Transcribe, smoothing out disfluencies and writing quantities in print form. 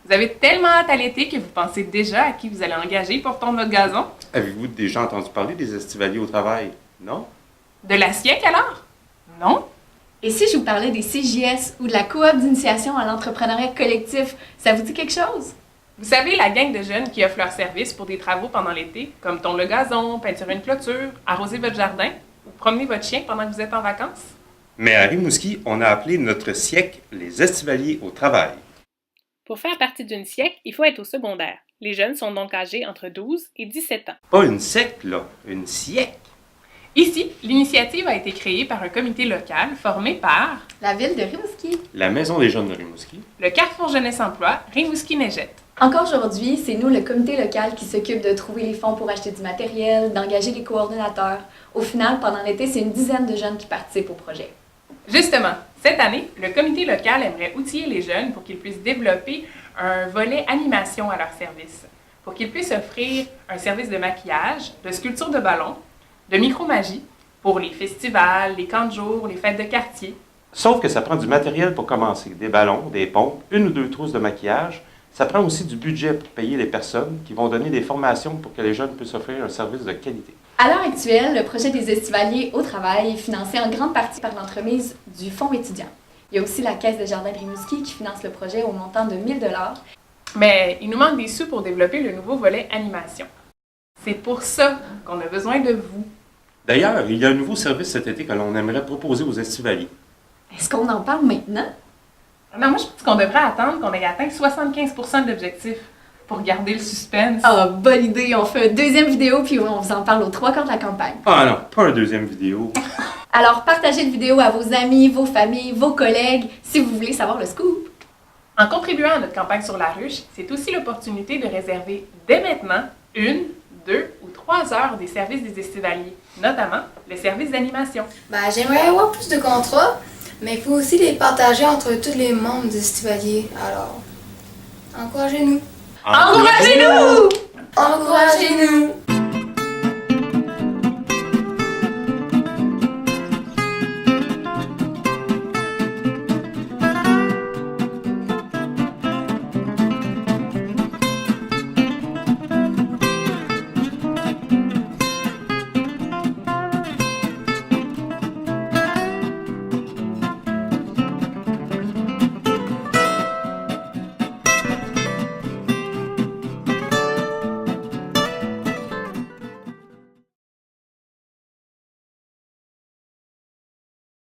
Vous avez tellement hâte à l'été que vous pensez déjà à qui vous allez engager pour tondre votre gazon? Avez-vous déjà entendu parler des estivaliers au travail? Non? De la SIEC alors? Non? Et si je vous parlais des CJS ou de la coop d'initiation à l'entrepreneuriat collectif, ça vous dit quelque chose? Vous savez, la gang de jeunes qui offrent leurs services pour des travaux pendant l'été, comme tondre le gazon, peinturer une clôture, arroser votre jardin ou promener votre chien pendant que vous êtes en vacances? Mais à Rimouski, on a appelé notre siècle les estivaliers au travail. Pour faire partie d'une SIEC, il faut être au secondaire. Les jeunes sont donc âgés entre 12 et 17 ans. Pas une secte, là, une siècle. Ici, l'initiative a été créée par un comité local formé par La ville de Rimouski. La Maison des jeunes de Rimouski. le Carrefour Jeunesse Emploi Rimouski-Neigette. Encore aujourd'hui, c'est nous, le comité local, qui s'occupe de trouver les fonds pour acheter du matériel, d'engager les coordonnateurs. Au final, pendant l'été, c'est une dizaine de jeunes qui participent au projet. Justement, cette année, le comité local aimerait outiller les jeunes pour qu'ils puissent développer un volet animation à leur service, pour qu'ils puissent offrir un service de maquillage, de sculpture de ballon, de micromagie pour les festivals, les camps de jour, les fêtes de quartier. Sauf que ça prend du matériel pour commencer. Des ballons, des pompes, une ou deux trousses de maquillage. Ça prend aussi du budget pour payer les personnes qui vont donner des formations pour que les jeunes puissent offrir un service de qualité. À l'heure actuelle, le projet des estivaliers au travail est financé en grande partie par l'entremise du Fonds étudiant. Il y a aussi la Caisse de jardin de Rimouski qui finance le projet au montant de 1 000 $. Mais il nous manque des sous pour développer le nouveau volet animation. C'est pour ça qu'on a besoin de vous. D'ailleurs, il y a un nouveau service cet été que l'on aimerait proposer aux estivaliers. Est-ce qu'on en parle maintenant? Non, moi je pense qu'on devrait attendre qu'on ait atteint 75% de l'objectif pour garder le suspense. Ah, bonne idée! On fait une deuxième vidéo puis on vous en parle aux 3 quarts de la campagne. Ah non, pas une deuxième vidéo. Alors, partagez la vidéo à vos amis, vos familles, vos collègues, si vous voulez savoir le scoop. En contribuant à notre campagne sur la ruche, c'est aussi l'opportunité de réserver dès maintenant 1, 2 ou 3 heures des services des estivaliers, notamment le service d'animation. J'aimerais avoir plus de contrats, mais il faut aussi les partager entre tous les membres des estivaliers. Alors, encouragez-nous! Encouragez-nous! Encouragez-nous!